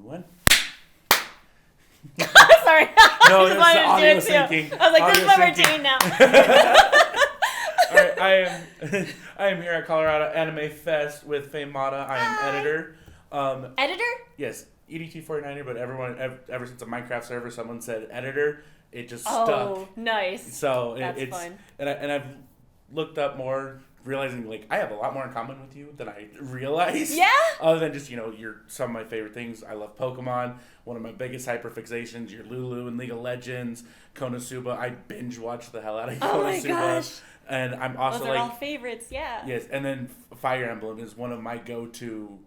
1. Sorry. No, it's the audio syncing. I was like, this is my routine now. All right, I am here at Colorado Anime Fest with Faye Mata. I am editor. Editor? Yes, EDT49er, but ever since a Minecraft server, someone said editor. It just stuck. Oh, nice. So That's it's fun. And I've looked up more, realizing like I have a lot more in common with you than I realized. Yeah. Other than just you're some of my favorite things. I love Pokemon. One of my biggest hyperfixations. You're Lulu in League of Legends. Kono Suba. I binge watch the hell out of Kono Suba. Gosh. And I'm also Those are all favorites. Yeah. Yes, and then Fire Emblem is one of my go-to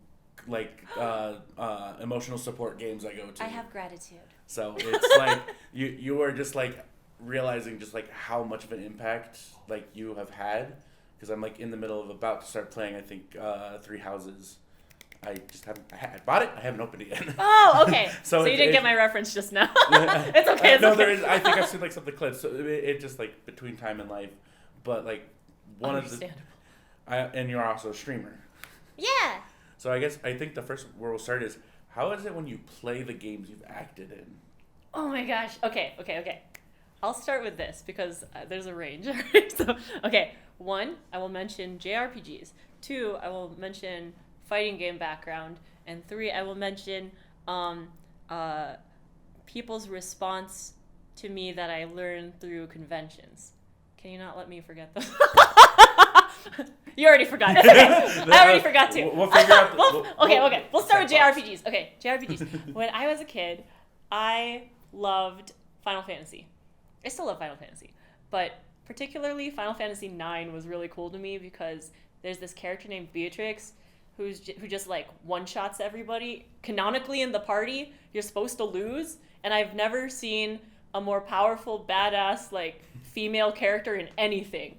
emotional support games I go to. I have gratitude. So it's like you are just like realizing just like how much of an impact like you have had, because I'm like in the middle of about to start playing I think 3 Houses. I just haven't. I bought it. I haven't opened it yet. Oh, okay. So you didn't get my reference just now. It's okay. It's no, okay. there is. I think I've seen like some of the clips. So it just like between time and life, but like one of the. And you're also a streamer. Yeah. So I think the first where we'll start is, how is it when you play the games you've acted in? Oh my gosh. Okay. I'll start with this because there's a range. So, okay. 1, I will mention JRPGs. 2, I will mention fighting game background. And 3, I will mention people's response to me that I learned through conventions. Can you not let me forget those? You already forgot. It's okay. I already forgot too. We'll figure out. Okay. We'll start with JRPGs. Okay, JRPGs. When I was a kid, I loved Final Fantasy. I still love Final Fantasy, but particularly Final Fantasy IX was really cool to me because there's this character named Beatrix who just like one-shots everybody. Canonically in the party, you're supposed to lose, and I've never seen a more powerful, badass like female character in anything.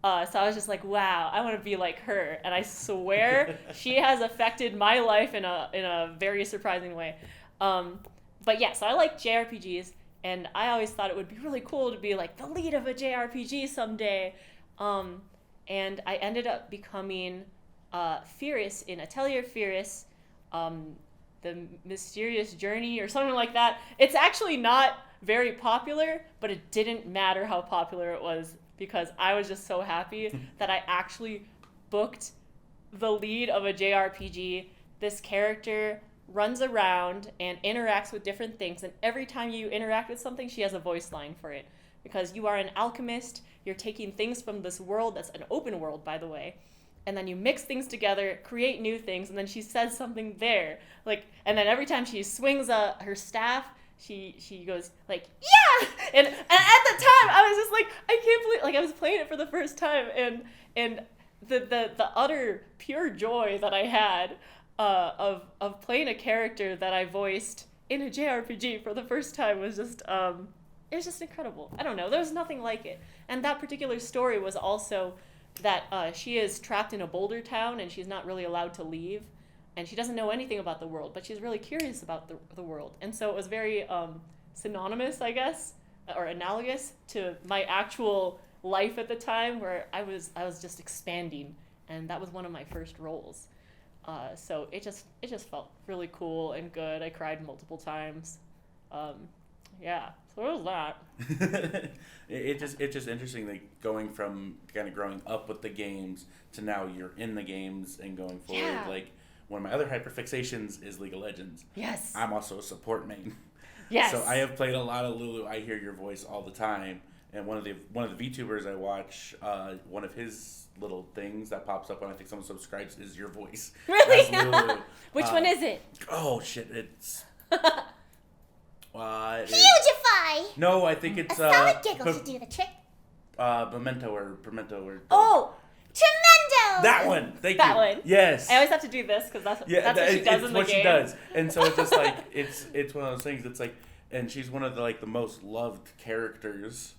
So I was just like, wow, I want to be like her. And I swear she has affected my life in a very surprising way. But yeah, so I like JRPGs, and I always thought it would be really cool to be like the lead of a JRPG someday. And I ended up becoming Fierce in Atelier Fierce, The Mysterious Journey or something like that. It's actually not very popular, but it didn't matter how popular it was, because I was just so happy that I actually booked the lead of a JRPG. This character runs around and interacts with different things, and every time you interact with something, she has a voice line for it. Because you are an alchemist, you're taking things from this world, that's an open world, by the way, and then you mix things together, create new things, and then she says something there. And then every time she swings her staff, she goes like, yeah! And at the time I was just like, I can't believe, like I was playing it for the first time, and the utter pure joy that I had of playing a character that I voiced in a JRPG for the first time was just it was just incredible. I don't know, there was nothing like it. And that particular story was also that she is trapped in a boulder town and she's not really allowed to leave. And she doesn't know anything about the world, but she's really curious about the world. And so it was very synonymous, I guess, or analogous to my actual life at the time, where I was just expanding, and that was one of my first roles. So it just felt really cool and good. I cried multiple times. Yeah, so it was that. It's just interesting, like going from kind of growing up with the games to now you're in the games and going forward. Yeah. Like, one of my other hyperfixations is League of Legends. Yes. I'm also a support main. Yes. So I have played a lot of Lulu. I hear your voice all the time. And one of the VTubers I watch, one of his little things that pops up when I think someone subscribes is your voice. Really? As Lulu. Which one is it? Oh shit! It's. Beautify! No, I think it's A solid giggle should do the trick. Pimento or. Oh! Tremendo! That one. Thank you. That one. Yes. I always have to do this because that's what she does in the game. It's what she does, and so it's just like it's one of those things. It's like, and she's one of the most loved characters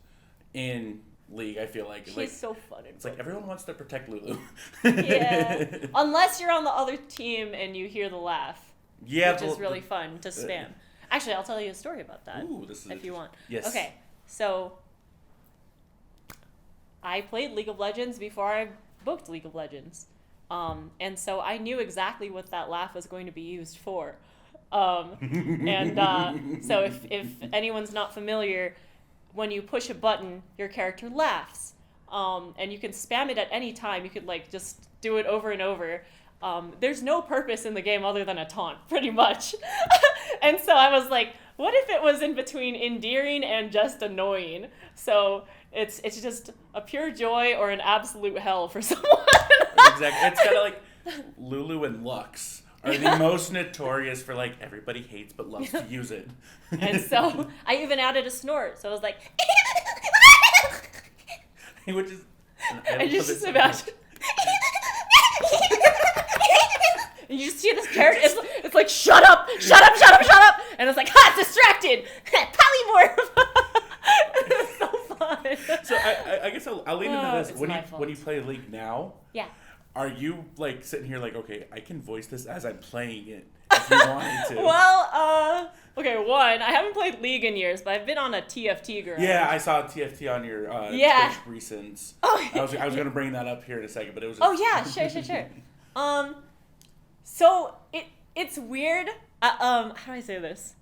in League. I feel like she's so fun. It's like everyone wants to protect Lulu. Yeah, unless you're on the other team and you hear the laugh. Yeah, which is really fun to spam. Actually, I'll tell you a story about that. Ooh, this is if you want. Yes. Okay, so I played League of Legends before I booked League of Legends. And so I knew exactly what that laugh was going to be used for. So if anyone's not familiar, when you push a button, your character laughs. And you can spam it at any time. You could like just do it over and over. There's no purpose in the game other than a taunt, pretty much. And so I was like, what if it was in between endearing and just annoying? So it's just a pure joy or an absolute hell for someone. Exactly. It's kind of like Lulu and Lux are the most notorious for like everybody hates but loves to use it. And so I even added a snort. So I was like, which is, and you just imagine. And you just see this character, it's like, shut up, and it's like, ha, distracted, polymorph. It's so fun. So I guess I'll lean into this. When you play League now, yeah, are you like sitting here like, okay, I can voice this as I'm playing it if you wanted to? Well, okay, one, I haven't played League in years, but I've been on a TFT grind. Yeah, I saw TFT on your Twitch recents. Oh, I was gonna bring that up here in a second, but it was. Oh yeah, sure. So it's weird. How do I say this?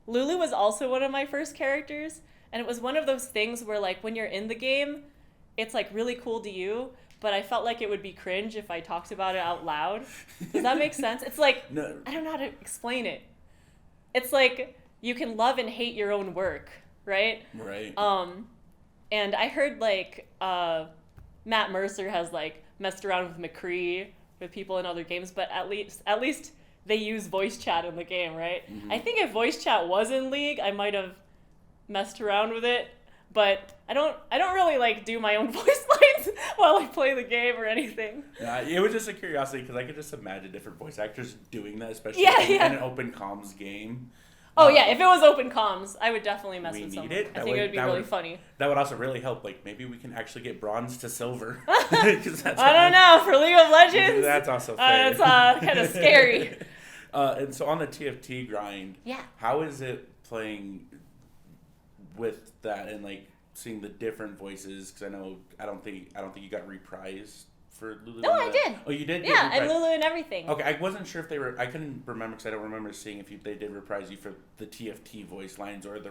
Lulu was also one of my first characters, and it was one of those things where like when you're in the game, it's like really cool to you, but I felt like it would be cringe if I talked about it out loud. Does that make sense? It's like, no. I don't know how to explain it. It's like you can love and hate your own work, right? Right. And I heard like Matt Mercer has like messed around with McCree with people in other games, but at least they use voice chat in the game, right? Mm-hmm. I think if voice chat was in League, I might have messed around with it, but I don't really like do my own voice lines while I play the game or anything. It was just a curiosity because I could just imagine different voice actors doing that, especially in an open comms game. Oh yeah, if it was open comms, I would definitely mess with someone. I think it would be really funny. That would also really help. Like maybe we can actually get bronze to silver. I don't know, for League of Legends. That's also fair. It's kind of scary. And so on the TFT grind, yeah, how is it playing with that and like seeing the different voices? Because I don't think you got reprised for Lulu. No, I did. Oh, you did? Yeah, and Lulu and everything. Okay, I wasn't sure if they were. I couldn't remember because I don't remember seeing if they did reprise you for the TFT voice lines or the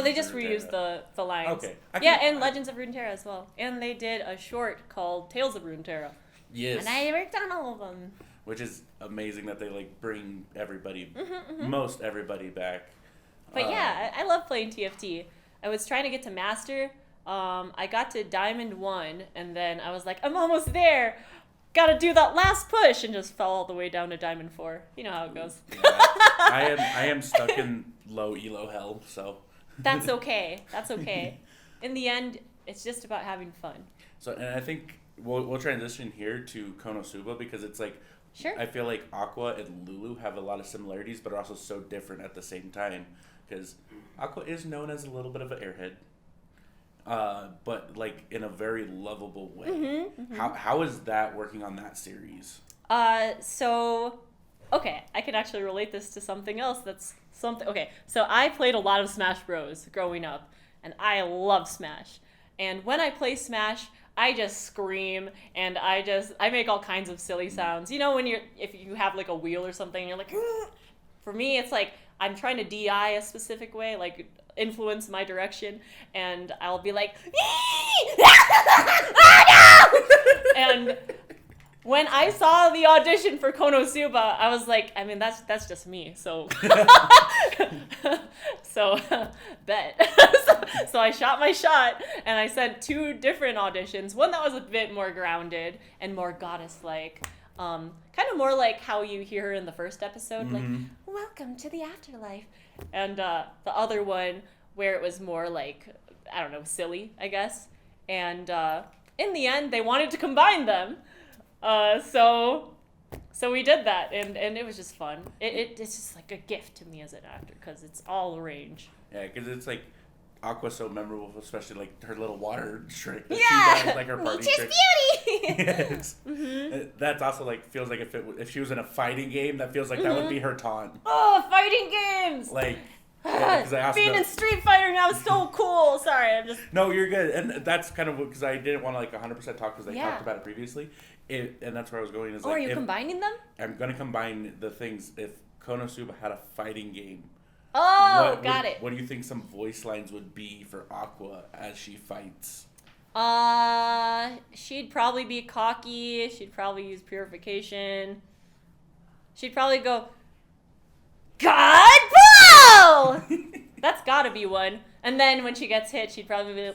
they just reused the lines. Okay. And Legends of Runeterra as well. And they did a short called Tales of Runeterra. Yes. And I worked on all of them. Which is amazing that they like bring everybody, most everybody back. But yeah, I love playing TFT. I was trying to get to Master. I got to Diamond 1, and then I was like, I'm almost there. Gotta do that last push, and just fell all the way down to Diamond 4. You know how it goes. Yeah, I am stuck in low elo hell, so. That's okay. In the end, it's just about having fun. So, and I think we'll transition here to Kono Suba because it's like, sure. I feel like Aqua and Lulu have a lot of similarities, but are also so different at the same time. Because Aqua is known as a little bit of an airhead. But like in a very lovable way. How is that working on that series? So okay, I can actually relate this to something else okay, so I played a lot of Smash Bros growing up, and I love Smash. And when I play Smash, I just scream, and I make all kinds of silly sounds. You know, if you have like a wheel or something, and you're like, for me, it's like I'm trying to DI a specific way, like influence my direction, and I'll be like, oh no! And when I saw the audition for Kono Suba, I was like, I mean, that's just me, so bet. So I shot my shot, and I sent 2 different auditions. One that was a bit more grounded and more goddess-like, kind of more like how you hear her in the first episode, like, welcome to the afterlife. And the other one where it was more like, I don't know, silly, I guess. And in the end, they wanted to combine them. So we did that, and it was just fun. It's just like a gift to me as an actor, because it's all range. Yeah, because it's like Aqua's so memorable, especially like her little water trick that she does, like her party trick. Beauty. Yes. That's also like feels like if she was in a fighting game, that feels like that would be her taunt. Oh, fighting games! Like being in Street Fighter now is so cool. Sorry, I'm just. No, you're good, and that's kind of because I didn't want to like 100% talk because they talked about it previously. And that's where I was going. Is are you combining them? I'm gonna combine the things if Kono Suba had a fighting game. Oh, got it. What do you think some voice lines would be for Aqua as she fights? She'd probably be cocky. She'd probably use purification. She'd probably go, God blow! That's gotta be one. And then when she gets hit, she'd probably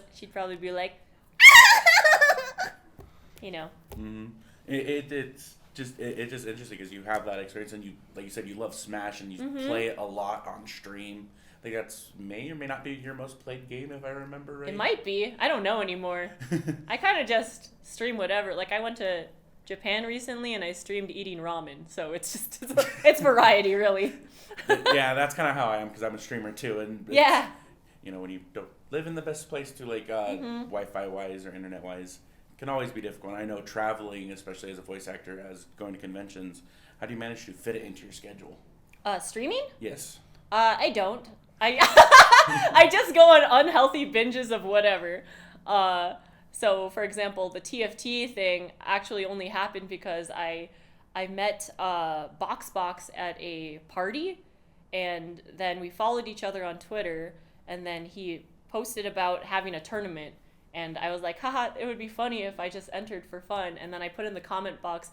be like, you know. Mm-hmm. It's just interesting because you have that experience, and you, like you said, you love Smash, and you play it a lot on stream. I think that's may or may not be your most played game, if I remember right. It might be. I don't know anymore. I kind of just stream whatever. Like, I went to Japan recently, and I streamed eating ramen. So it's variety, really. Yeah, that's kind of how I am, because I'm a streamer too. And yeah. You know, when you don't live in the best place to, like, Wi-Fi wise or internet wise, it can always be difficult. And I know traveling, especially as a voice actor, as going to conventions, how do you manage to fit it into your schedule? Streaming? Yes. I don't. I just go on unhealthy binges of whatever. So, for example, the TFT thing actually only happened because I met Box at a party, and then we followed each other on Twitter, and then he posted about having a tournament, and I was like, haha, it would be funny if I just entered for fun. And then I put in the comment box,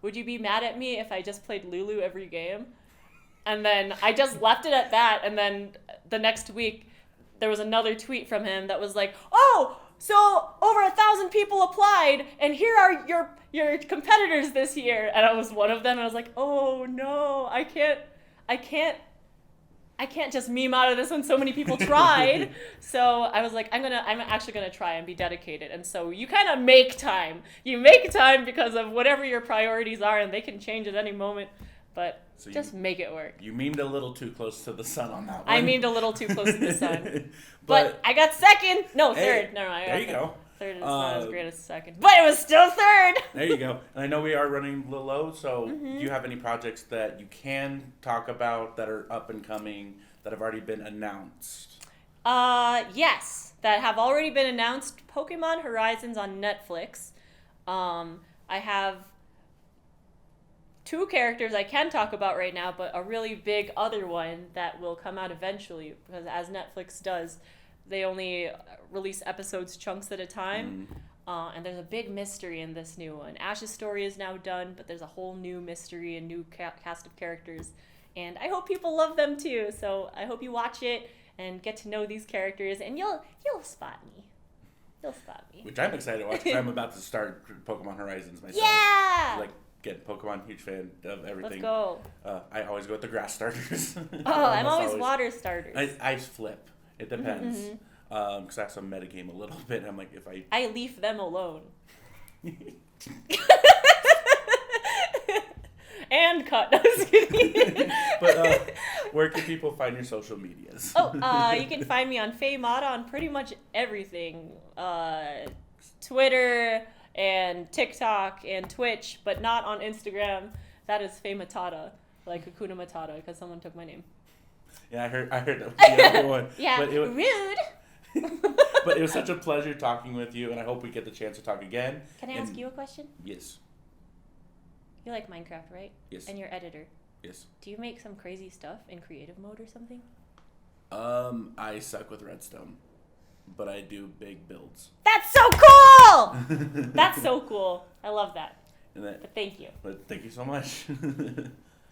would you be mad at me if I just played Lulu every game? And then I just left it at that, and then the next week there was another tweet from him that was like, oh, so over 1,000 people applied, and here are your competitors this year. And I was one of them, and I was like, oh no, I can't just meme out of this when so many people tried. So I was like, I'm actually gonna try and be dedicated. And so you kind of make time. You make time because of whatever your priorities are, and they can change at any moment. But so just make it work. You memed a little too close to the sun on that one. I memed a little too close to the sun. but I got second. No, third. Hey, no, I got there you go. Third is not as great as second. But it was still third. There you go. And I know we are running a little low, so do you have any projects that you can talk about that are up and coming that have already been announced? Yes. That have already been announced. Pokemon Horizons on Netflix. I have 2 characters I can talk about right now, but a really big other one that will come out eventually, because as Netflix does, they only release episodes chunks at a time. And there's a big mystery in this new one. Ash's story is now done, but there's a whole new mystery and new cast of characters. And I hope people love them too, so I hope you watch it and get to know these characters, and you'll spot me. You'll spot me. Which I'm excited to watch, because I'm about to start Pokemon Horizons myself. Yeah! Like, get Pokemon, huge fan of everything. Let's go. I always go with the grass starters. I'm always water starters. I flip. It depends. Because that's a metagame a little bit. I'm like, if I leave them alone. And cut. No, just kidding. But where can people find your social medias? You can find me on Faye Mata on pretty much everything. Twitter and TikTok and Twitch, but not on Instagram. That is Faye Matata, like Hakuna Matata, because someone took my name. Yeah, I heard that was the other one. Yeah, but rude. But it was such a pleasure talking with you, and I hope we get the chance to talk again. Can I ask you a question? Yes. You like Minecraft, right? Yes. And you're editor. Yes. Do you make some crazy stuff in creative mode or something? I suck with redstone, but I do big builds. That's so cool! That's so cool. I love that. But thank you. But thank you so much.